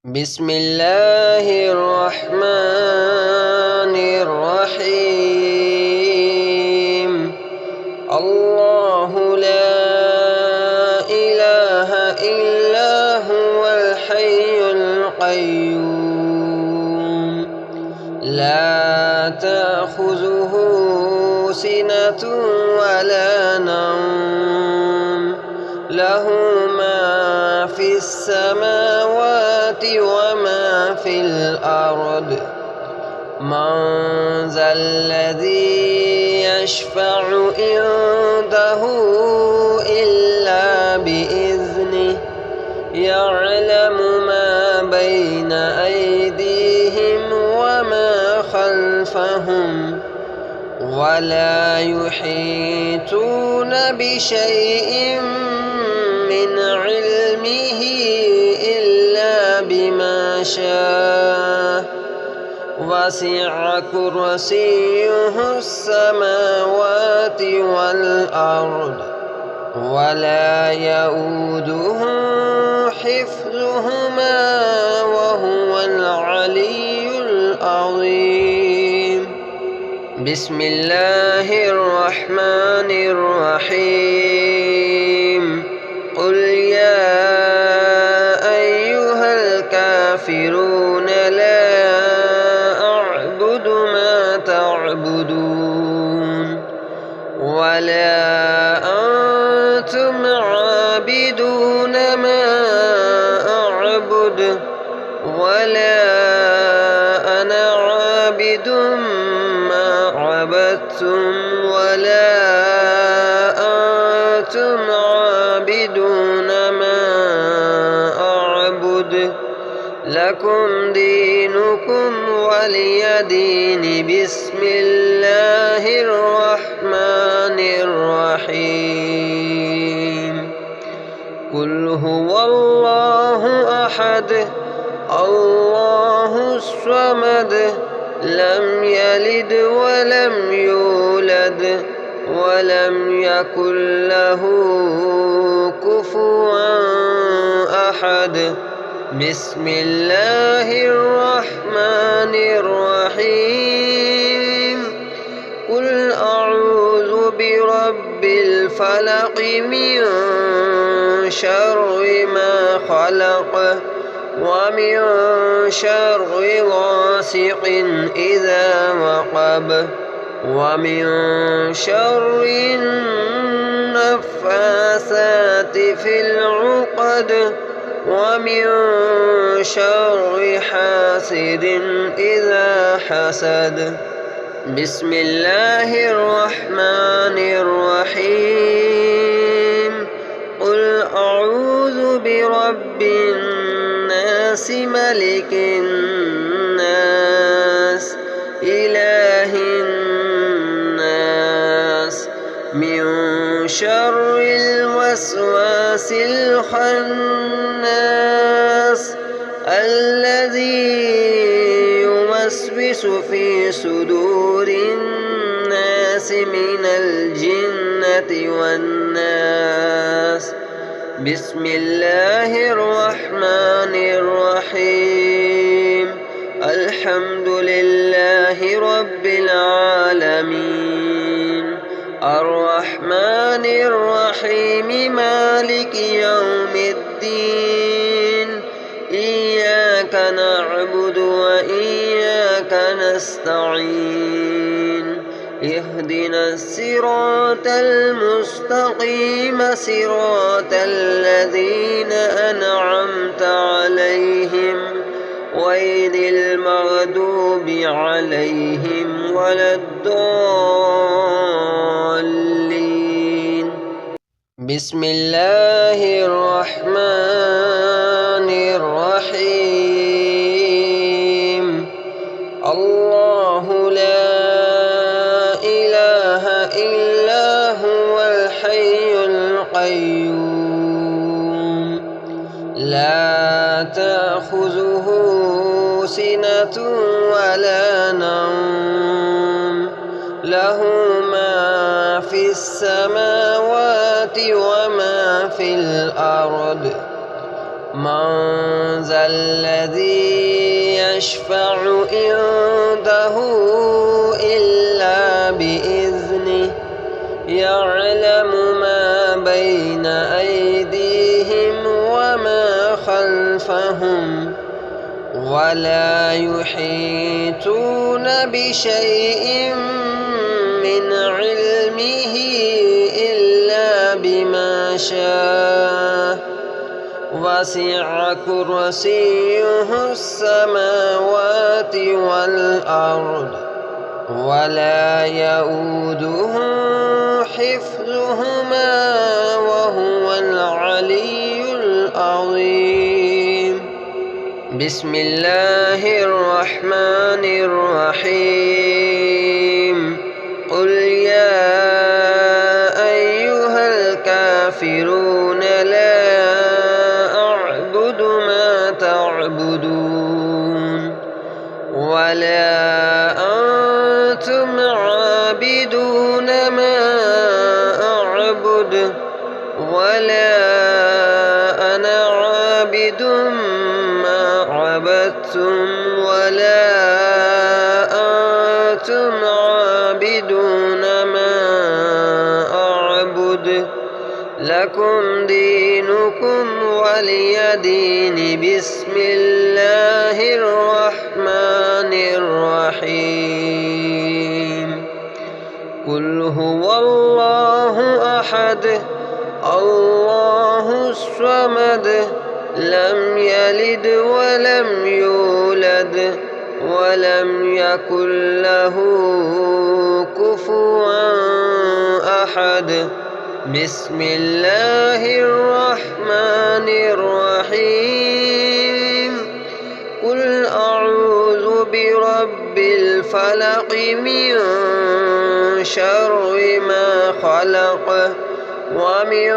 بسم الله الرحمن الرحيم. الله لا إله إلا هو الحي القيوم لا تأخذه سنة ولا نوم له ما في السماوات وما في الأرض من ذا الذي يشفع عنده إلا بإذنه يعلم ما بين أيديهم وما خلفهم ولا يحيطون بشيء من علمه إلا بما شاء وسع كرسيه السماوات والأرض ولا يؤوده حفظهما وهو العلي العظيم. بسم الله الرحمن الرحيم. قل يا أيها الكافرون لا أعبد ما تعبدون ولا أنتم عابدون ما أعبد ولا أنا عابد ما عبدتم ولا أنتم عابدون ما أعبد لكم دينكم ولي دين. بسم الله الرحمن الرحيم. قل هو الله أحد الله الصمد لم يلد ولم يولد ولم يكن له كفوا أحد. بسم الله الرحمن الرحيم. قل أعوذ برب الفلق من شر ما خلق ومن شر غاسق إذا وقب ومن شر النفاثات في العقد ومن شر حاسد إذا حسد. بسم الله الرحمن الرحيم. قل أعوذ برب الناس ملك الناس إله الناس من شر الوسواس الخناس الذي يوسوس في صدور الناس من الجنة والناس. بسم الله الرحمن الرحيم. الحمد لله رب العالمين الرحمن الرحيم مالك يوم الدين إياك نعبد وإياك نستعين اهدنا الصراط المستقيم صراط الذين أنعمت عليهم غير المغضوب عليهم ولا الضالين. بسم الله الرحمن الرحيم. الله لا إله إلا هو الحي القيوم لا تأخذه سنة ولا نوم له ما في السماوات وما في الأرض من ذا الذي يشفع عنده إلا بإذنه يعلم ما بين أيديهم وما خلفهم ولا يحيطون بشيء من علمه إلا بما شاء وسع كرسيه السماوات والأرض ولا يؤوده حفظهما وهو العلي العظيم. بسم الله الرحمن الرحيم. قل يا أيها الكافرون لا أعبد ما تعبدون ولا أنتم عابدون ما أعبد ولا أنا عابد ما عبدتم ولا أنتم عابدون ما أعبد لكم دينكم ولي دين. بسم الله الرحمن الرحيم. قل هو الله أحد الله الصمد لم يلد ولم يولد ولم يكن له كفوا أحد. بسم الله الرحمن الرحيم. قل أعوذ برب الفلق من شر ما خلق ومن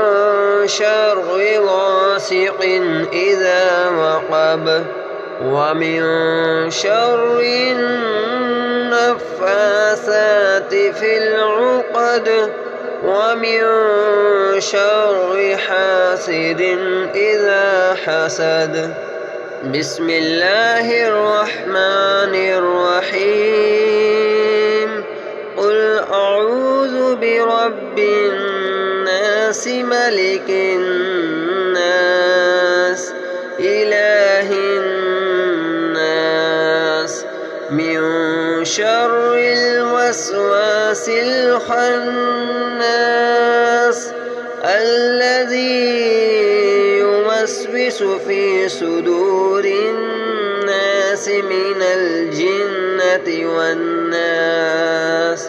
شر غاسق إذا وقب ومن شر النفاثات في العقد ومن شر حاسد إذا حسد. بسم الله الرحمن الرحيم. قل أعوذ برب الناس ملك الناس إله الناس من شر الوسواس الخناس الذي يوسوس في صدور الناس من الجنة والناس.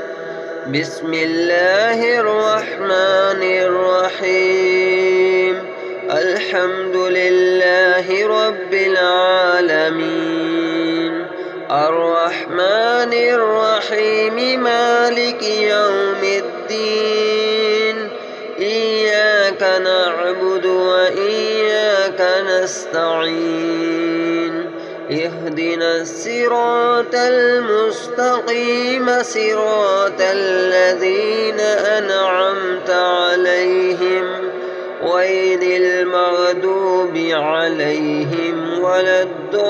بسم الله الرحمن الرحيم. الحمد لله رب العالمين الرحمن الرحيم مالك يوم الدين إياك نعبد وإياك نستعين اهدنا الصراط المستقيم صراط الذين أنعمت عليهم غير المغضوب عليهم ولا الضالين.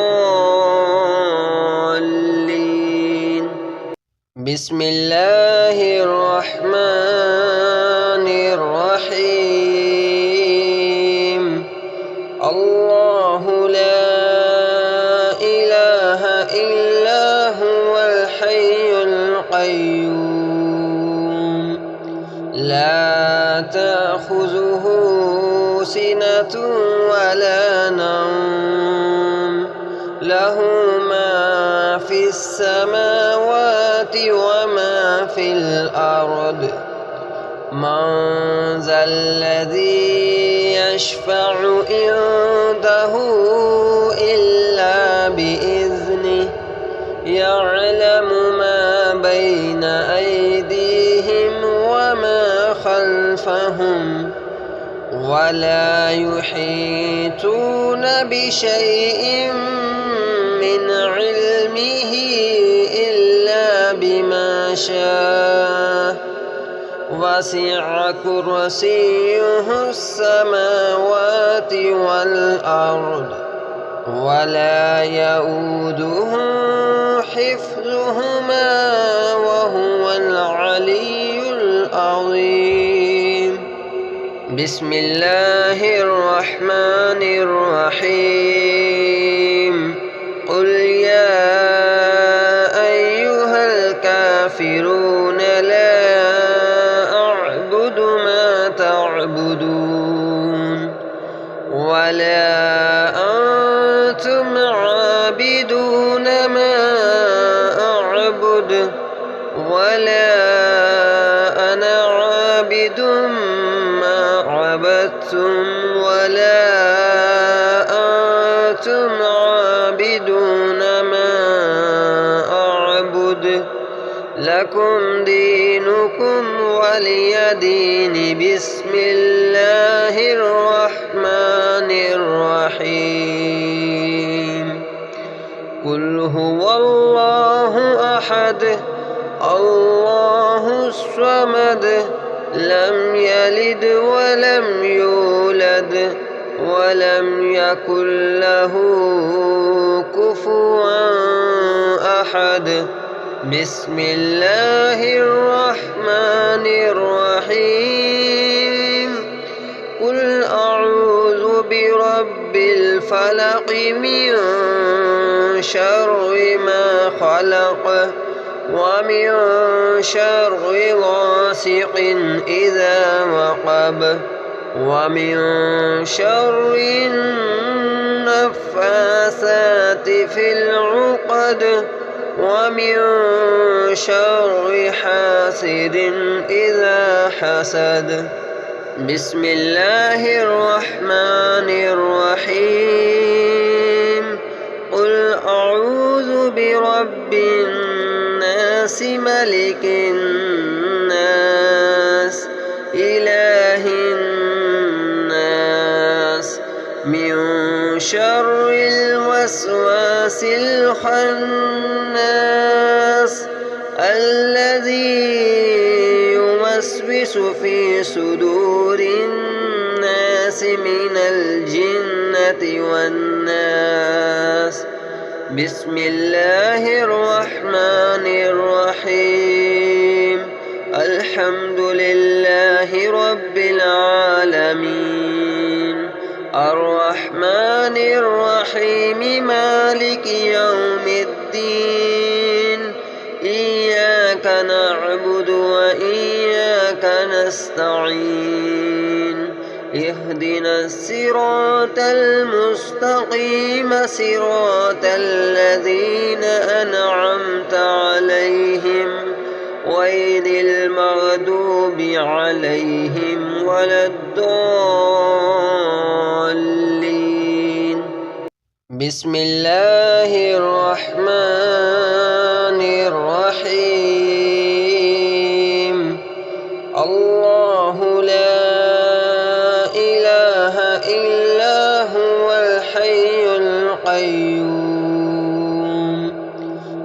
بسم الله الرحمن الرحيم. الله لا إله إلا هو الحي القيوم لا تأخذه سنة ولا نوم له ما في السماوات وما في الأرض. من ذا الذي يشفع عنده إلا بإذنه يعلم ما بين أيديهم وما خلفهم ولا يحيطون بشيء من علمه إلا بما شاء وسع كرسيه السماوات والأرض ولا يؤوده حفظهما وهو العلي العظيم. بسم الله الرحمن الرحيم. قل يا أيها الكافرون لا أعبد ما تعبدون ولا أنتم عابدون ما أعبد ولا أنا عابد ما عبدتم ولا أنتم عابدون ما أعبد لكم دينكم ولي دين. بسم الله الرحمن الرحيم. قل هو الله أحد الله الصمد لم يلد ولم يولد ولم يكن له كفوا أحد. بسم الله الرحمن الرحيم. قل أعوذ برب الفلق من شر ما خلق ومن شر غاسق إذا وقب ومن شر النفاثات في العقد ومن شر حاسد إذا حسد. بسم الله الرحمن الرحيم. قل أعوذ برب الناس ملك الناس إله الناس من شر الوسواس الخناس الذي يوسوس في صدور الناس من الجنة والناس. بسم الله الرحمن الرحيم. الحمد لله رب العالمين الرحمن الرحيم مالك يوم الدين إياك نعبد وإياك نستعين اهدنا الصراط المستقيم صراط الذين أنعمت عليهم غير المغضوب عليهم ولا الضالين. بسم الله الرحمن الرحيم. الله لا إله إلا هو الحي القيوم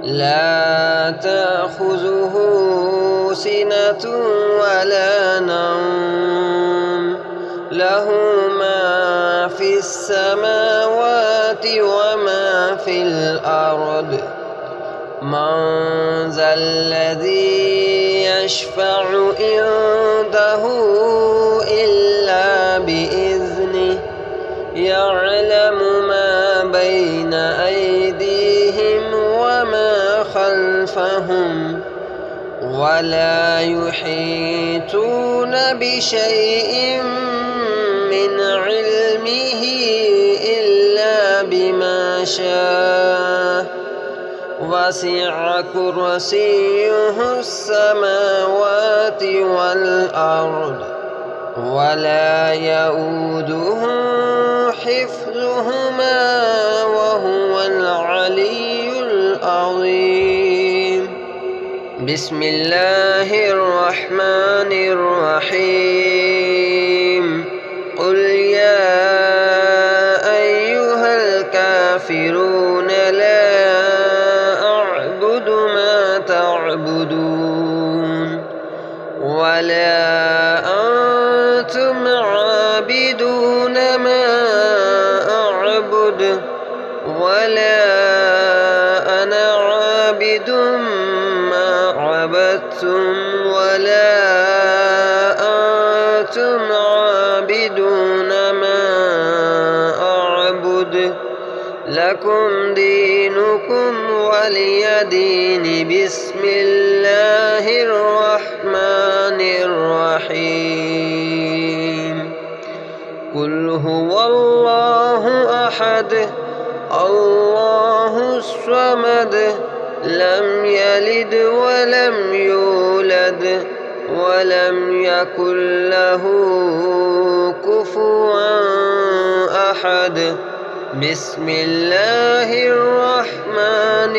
لا تأخذه سنة ولا نوم له ما في السماوات وما في الأرض. من ذا الذي يشفع عنده إلا بإذنه يعلم ما بين أيديهم وما خلفهم ولا يحيطون بشيء من علمه إلا بما شاء وسع كرسيه السماوات والأرض ولا يؤوده حفظهما وهو العلي العظيم. بسم الله الرحمن الرحيم. قل يا أيها الكافرون لا أعبد ما تعبدون ولا عابد ما عبدتم ولا أنتم عابدون ما أعبد لكم دينكم ولي دين. بسم الله الرحمن الرحيم. قل هو الله أحد الله الصمد لم يلد ولم يولد ولم يكن له كفوا أحد. بسم الله الرحمن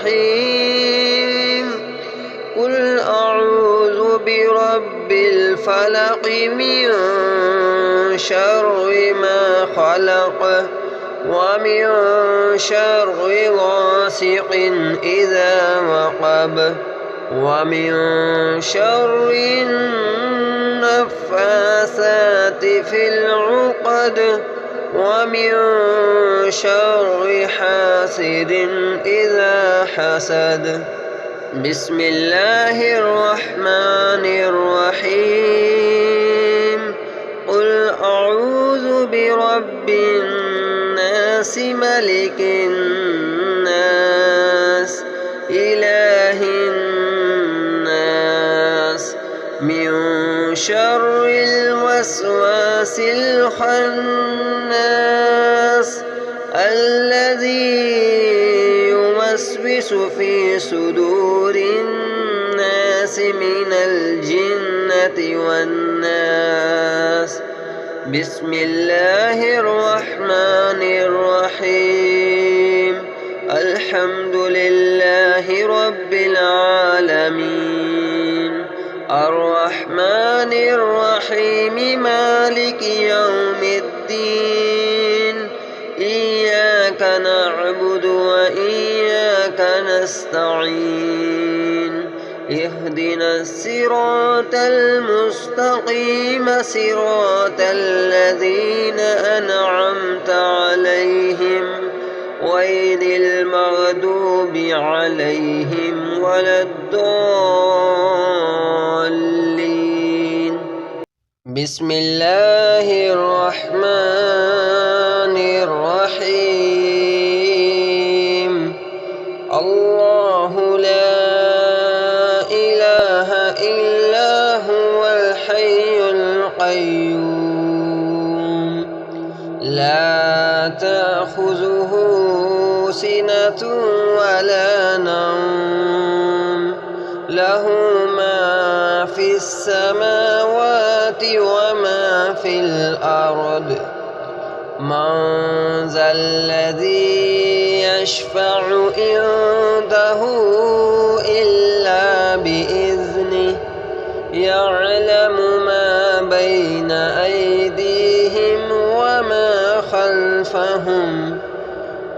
الرحيم. قل أعوذ برب الفلق من شر ما خلق ومن شر غاسق إذا وقب ومن شر النفاثات في العقد ومن شر حاسد إذا حسد. بسم الله الرحمن الرحيم. قل أعوذ برب الناس ملك الناس إله الناس من شر الوسواس الخناس الذي يوسوس في صدور الناس من الجنة والناس. بسم الله الرحمن الرحيم. الحمد لله رب العالمين الرحمن الرحيم مالك يوم الدين. إياك نعبد وإياك نستعين. اهدنا الصراط المستقيم صراط الذين أنعمت عليهم غير المغضوب عليهم ولا الضالين. بسم الله الرحمن الرحيم. الله لا إله إلا هو الحي القيوم لا تأخذه سنة ولا نوم له ما في السماوات وما في الأرض. من ذا الذي يشفع عنده إلا بإذنه يعلم ما بين أيديهم وما خلفهم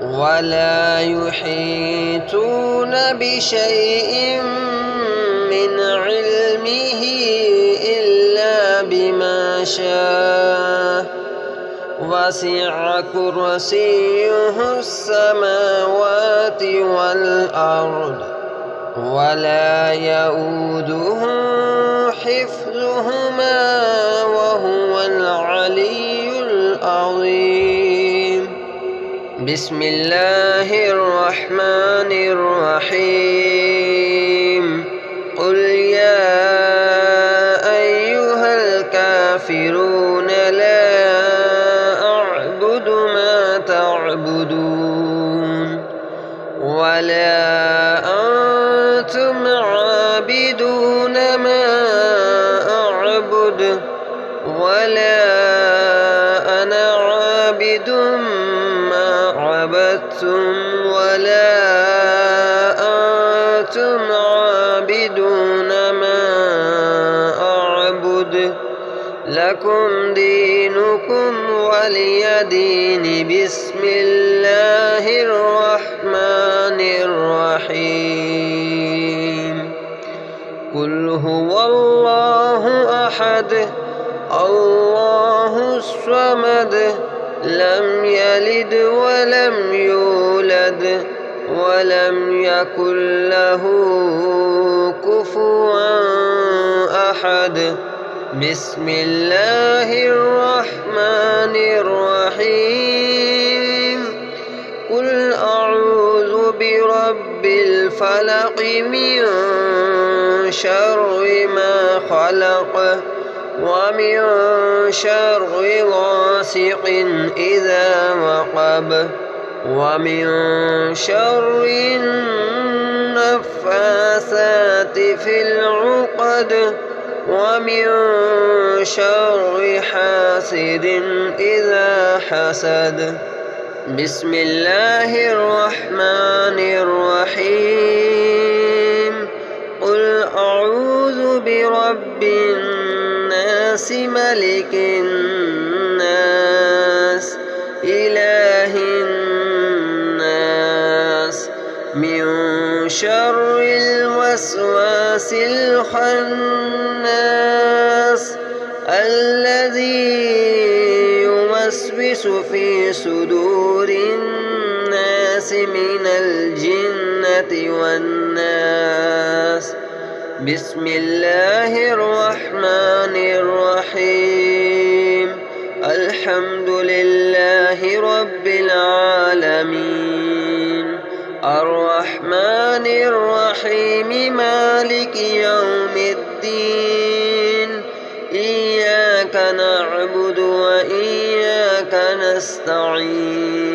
ولا يحيطون بشيء من علمه إلا بما شاء وسع كرسيه السماوات والأرض ولا يؤوده حفظهما وهو العلي العظيم. بسم الله الرحمن الرحيم. قل يا أيها الكافرون لا أعبد ما تعبدون ولا أنتم عابدون ما أعبد ولا أنا عابد ما عبدتم ولا أنتم عابدون ما أعبد لكم دينكم ولي دين. بسم الله الرحمن الرحيم. قل هو الله أحد الله الصمد لم يلد ولم يولد ولم يكن له كفوا أحد. بسم الله الرحمن الرحيم. قل أعوذ برب الفلق من شر ما خلق ومن شر غاسق إذا وقب ومن شر النفاثات في العقد ومن شر حاسد إذا حسد. بسم الله الرحمن الرحيم. قل أعوذ برب الناس ملك الناس إله الناس من شر الوسواس الخناس الذي يوسوس في صدور الناس من الجنة والناس. بسم الله الرحمن الرحيم. الحمد لله رب العالمين الرحمن الرحيم مالك يوم الدين. إياك نعبد وإياك نستعين.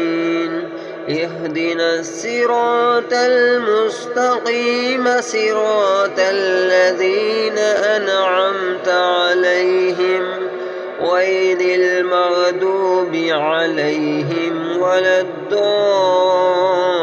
اهدنا الصراط المستقيم صراط الذين أنعمت عليهم غير المغضوب عليهم ولا الضالين.